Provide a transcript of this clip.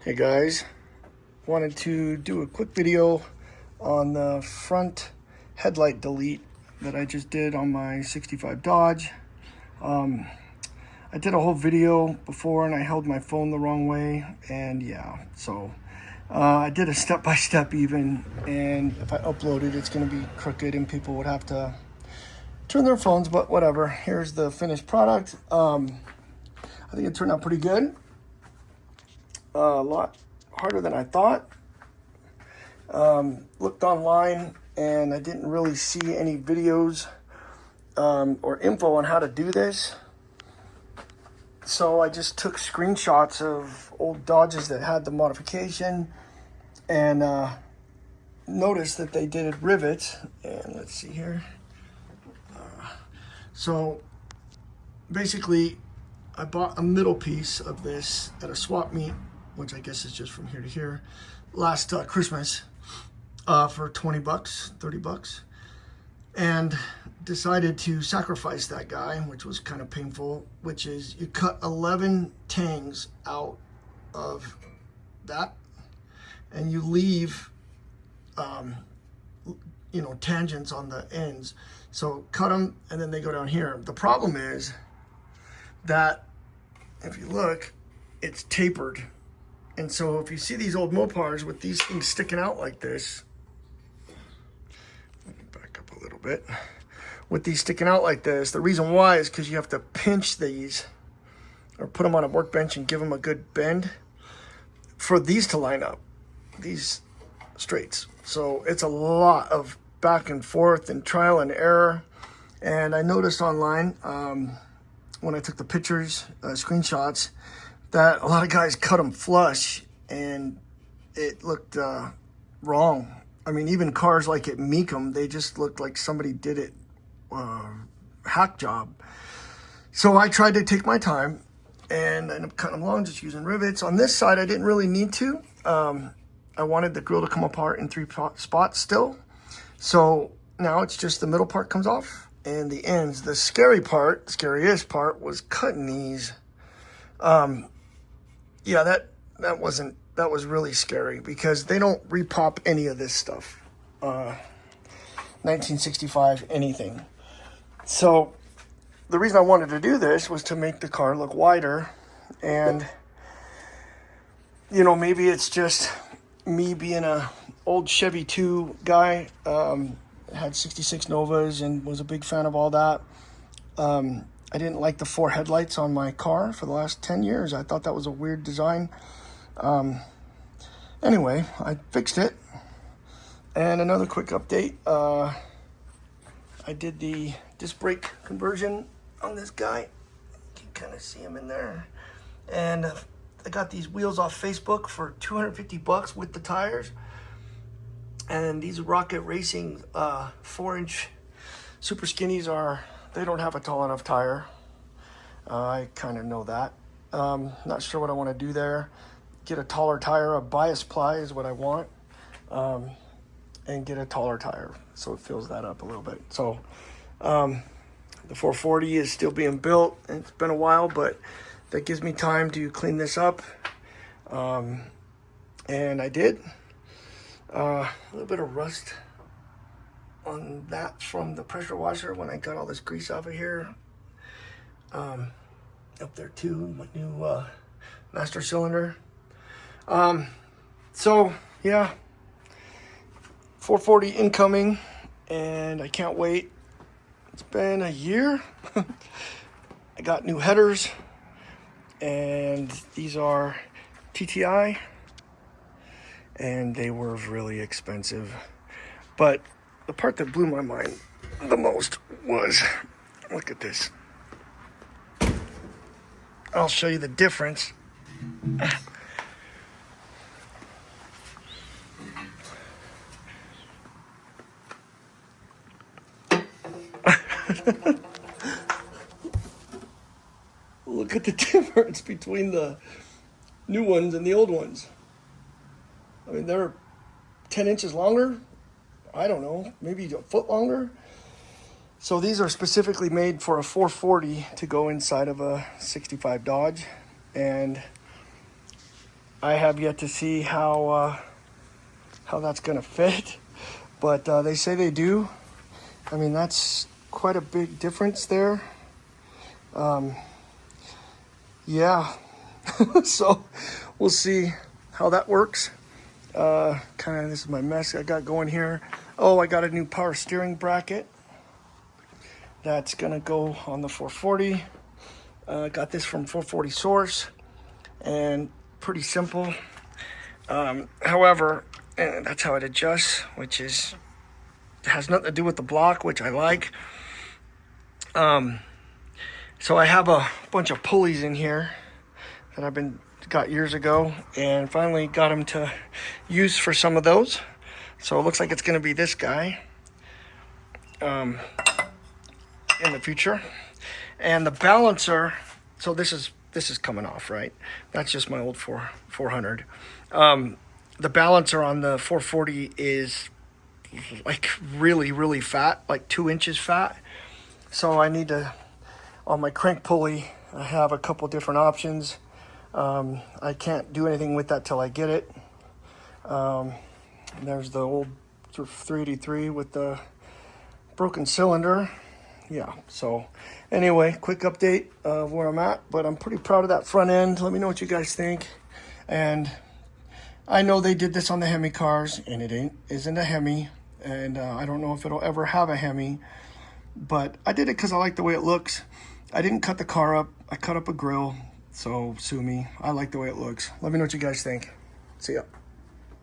Hey guys, wanted to do a quick video on the front headlight delete that I just did on my 65 Dodge. I did a whole video before and I held my phone the wrong way, and yeah, so I did a step-by-step even, and if I upload it, it's going to be crooked and people would have to turn their phones, but whatever. Here's the finished product. I think it turned out pretty good. A lot harder than I thought. Looked online and I didn't really see any videos or info on how to do this. So I just took screenshots of old Dodges that had the modification and noticed that they did rivets. And let's see here. So basically I bought a middle piece of this at a swap meet, which I guess is just from here to here, last Christmas for 20 bucks, 30 bucks, and decided to sacrifice that guy, which was kind of painful, which is you cut 11 tangs out of that and you leave, tangents on the ends. So cut them and then they go down here. The problem is that if you look, it's tapered. And so if you see these old Mopars with these things sticking out like this, let me back up a little bit. With these sticking out like this, the reason why is because you have to pinch these or put them on a workbench and give them a good bend for these to line up, these straights. So it's a lot of back and forth and trial and error. And I noticed online when I took the pictures, screenshots, that a lot of guys cut them flush and it looked wrong. I mean, even cars like at Meekum, they just looked like somebody did it hack job. So I tried to take my time and ended up cutting them long, just using rivets. On this side, I didn't really need to. I wanted the grill to come apart in 3 spots still. So now it's just the middle part comes off and the ends. The scariest part was cutting these. Yeah, that was really scary because they don't repop any of this stuff. 1965 anything. So the reason I wanted to do this was to make the car look wider, and maybe it's just me being a old Chevy 2 guy, had 66 Novas and was a big fan of all that. I didn't like the 4 headlights on my car for the last 10 years. I thought that was a weird design. Anyway, I fixed it. And another quick update. I did the disc brake conversion on this guy. You can kind of see him in there. And I got these wheels off Facebook for 250 bucks with the tires. And these Rocket Racing 4-inch super skinnies they don't have a tall enough tire. I kind of know that. Not sure what I want to do there. Get a taller tire. A bias ply is what I want. And get a taller tire so it fills that up a little bit. So the 440 is still being built. It's been a while, but that gives me time to clean this up. And I did. A little bit of rust on that from the pressure washer when I got all this grease off of here. Up there too, my new master cylinder. So yeah, 440 incoming, and I can't wait. It's been a year. I got new headers, and these are TTI, and they were really expensive. But the part that blew my mind the most was, look at this. I'll show you the difference. Look at the difference between the new ones and the old ones. I mean, they're 10 inches longer. I don't know, maybe a foot longer. So these are specifically made for a 440 to go inside of a 65 Dodge. And I have yet to see how that's gonna fit, but they say they do. I mean, that's quite a big difference there. Yeah, so we'll see how that works. Kind of, this is my mess I got going here. Oh, I got a new power steering bracket that's gonna go on the 440. Got this from 440 Source, and pretty simple. However, that's how it adjusts, which has nothing to do with the block, which I like. So I have a bunch of pulleys in here that got years ago, and finally got them to use for some of those. So it looks like it's going to be this guy in the future. And the balancer, so this is coming off, right? That's just my old 400. The balancer on the 440 is like really, really fat, like 2 inches fat. So I need to, on my crank pulley, I have a couple different options. I can't do anything with that till I get it. There's the old 383 with the broken cylinder. Yeah, so anyway, quick update of where I'm at, but I'm pretty proud of that front end. Let me know what you guys think. And I know they did this on the Hemi cars, and it isn't a Hemi, and I don't know if it'll ever have a Hemi, but I did it because I like the way it looks. I didn't cut the car up. I cut up a grill, so sue me. I like the way it looks. Let me know what you guys think. See ya.